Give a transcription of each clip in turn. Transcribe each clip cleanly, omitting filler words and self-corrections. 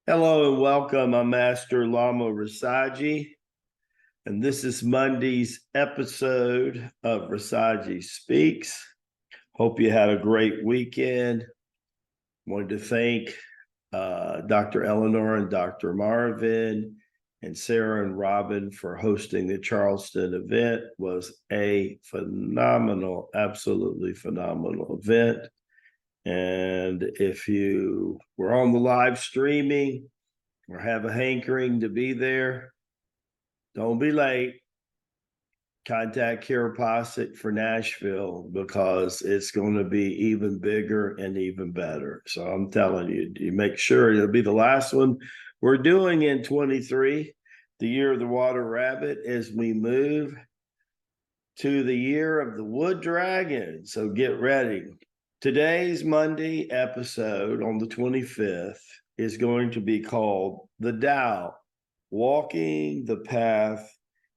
Hello and welcome. I'm Master Lama Rasaji, and this is Monday's episode of Rasaji Speaks. Hope you had a great weekend. Wanted to thank Dr. Eleanor and Dr. Marvin and Sarah and Robin for hosting the Charleston event. It was a phenomenal, absolutely phenomenal event. And if you were on the live streaming or have a hankering to be there, don't be late. Contact Kara Posick for Nashville because it's going to be even bigger and even better. So I'm telling you, you make sure it'll be the last one we're doing in 23, the year of the water rabbit, as we move to the year of the wood dragon. So get ready. Today's Monday episode on the 25th is going to be called The Tao, Walking the Path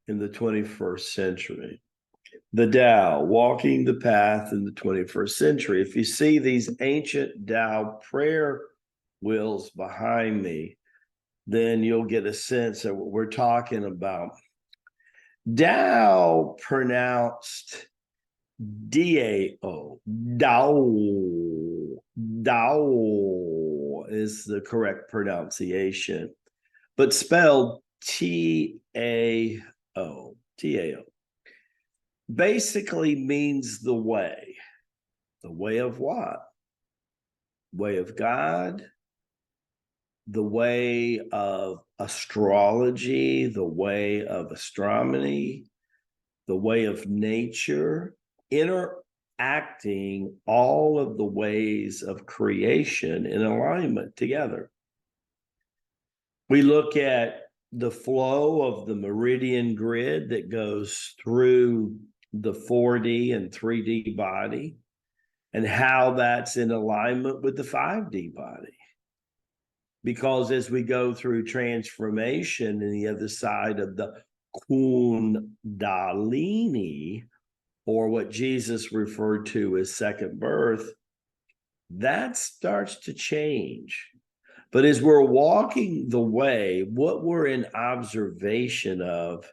in the 21st Century. The Tao, Walking the Path in the 21st Century. If you see these ancient Tao prayer wheels behind me, then you'll get a sense of what we're talking about. Tao, pronounced D-A-O, Dao, Dao is the correct pronunciation, but spelled T-A-O, T-A-O. Basically means the way. The way of what? Way of God, the way of astrology, the way of astronomy, the way of nature, interacting all of the ways of creation in alignment together. We look at the flow of the meridian grid that goes through the 4D and 3D body and how that's in alignment with the 5D body. Because as we go through transformation in the other side of the Kundalini, or what Jesus referred to as second birth, that starts to change. But as we're walking the way, what we're in observation of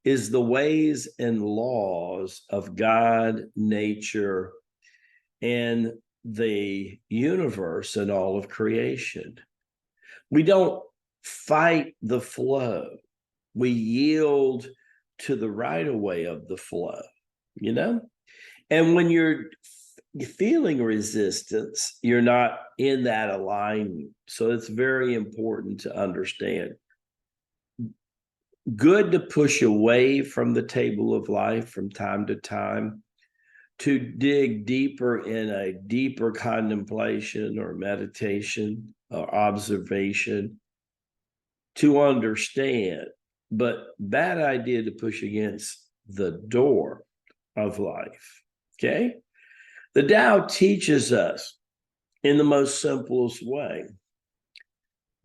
is the ways and laws of God, nature, and the universe and all of creation. We don't fight the flow. We yield to the right of way of the flow. You know, and when you're feeling resistance, you're not in that alignment. So it's very important to understand. Good to push away from the table of life from time to time, to dig deeper in a deeper contemplation or meditation or observation to understand, but bad idea to push against the door of life. Okay? The Tao teaches us in the most simplest way.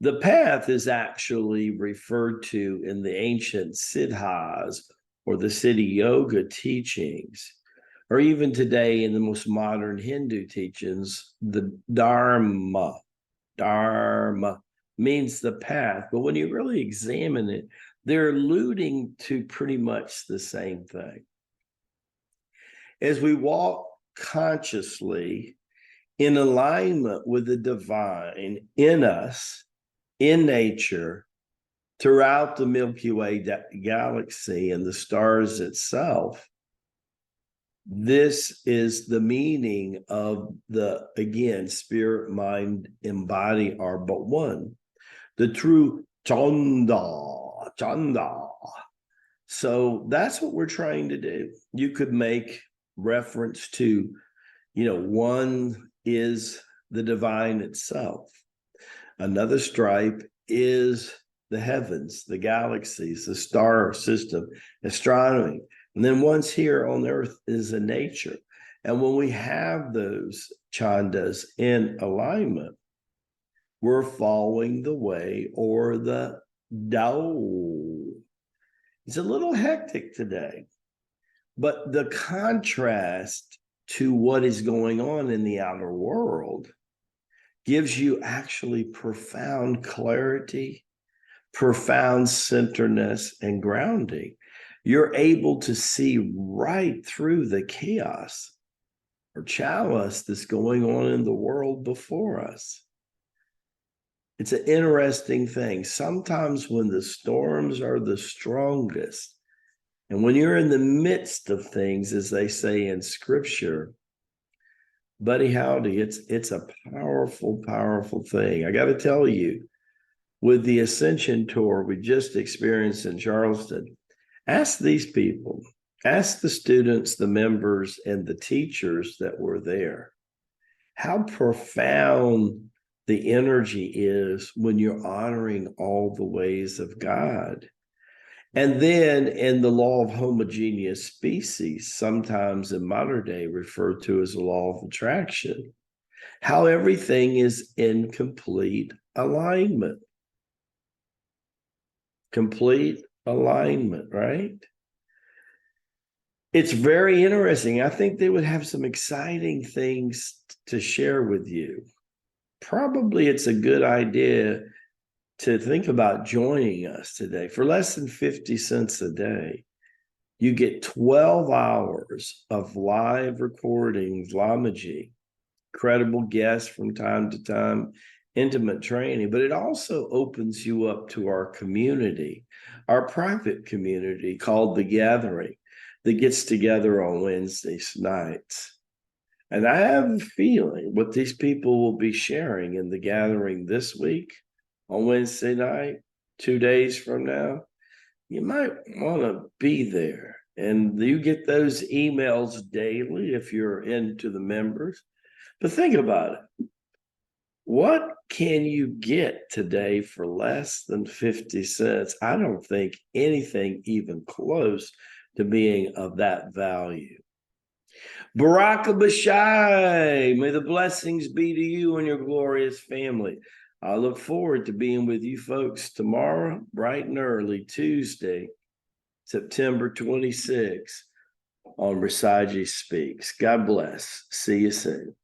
The path is actually referred to in the ancient siddhas or the Siddha Yoga teachings, or even today in the most modern Hindu teachings, the Dharma. Dharma means the path, but when you really examine it, they're alluding to pretty much the same thing. As we walk consciously in alignment with the divine in us, in nature, throughout the Milky Way galaxy and the stars itself, this is the meaning of the, again, spirit, mind, and body are but one. The true Chanda, Chanda. So that's what we're trying to do. You could make reference to, one is the divine itself. Another stripe is the heavens, the galaxies, the star system, astronomy. And then once here on earth is a nature. And when we have those chandas in alignment, we're following the way or the Tao. It's a little hectic today. But the contrast to what is going on in the outer world gives you actually profound clarity, profound centeredness, and grounding. You're able to see right through the chaos or chalice that's going on in the world before us. It's an interesting thing. Sometimes when the storms are the strongest, and when you're in the midst of things, as they say in scripture, buddy howdy, it's a powerful, powerful thing. I got to tell you, with the Ascension Tour we just experienced in Charleston, ask these people, ask the students, the members, and the teachers that were there, how profound the energy is when you're honoring all the ways of God. And then in the law of homogeneous species, sometimes in modern day referred to as the law of attraction, how everything is in complete alignment. Complete alignment, right? It's very interesting. I think they would have some exciting things to share with you. Probably it's a good idea to think about joining us today. For less than 50 cents a day, you get 12 hours of live recordings, Lamaji, credible guests from time to time, intimate training, but it also opens you up to our community, our private community called The Gathering, that gets together on Wednesday nights. And I have a feeling what these people will be sharing in The Gathering this week on Wednesday night, 2 days from now, you might want to be there. And you get those emails daily if you're into the members. But think about it. What can you get today for less than 50 cents? I don't think anything even close to being of that value. Baraka Bashai, may the blessings be to you and your glorious family. I look forward to being with you folks tomorrow, bright and early, Tuesday, September 26th, on Rasaji Speaks. God bless. See you soon.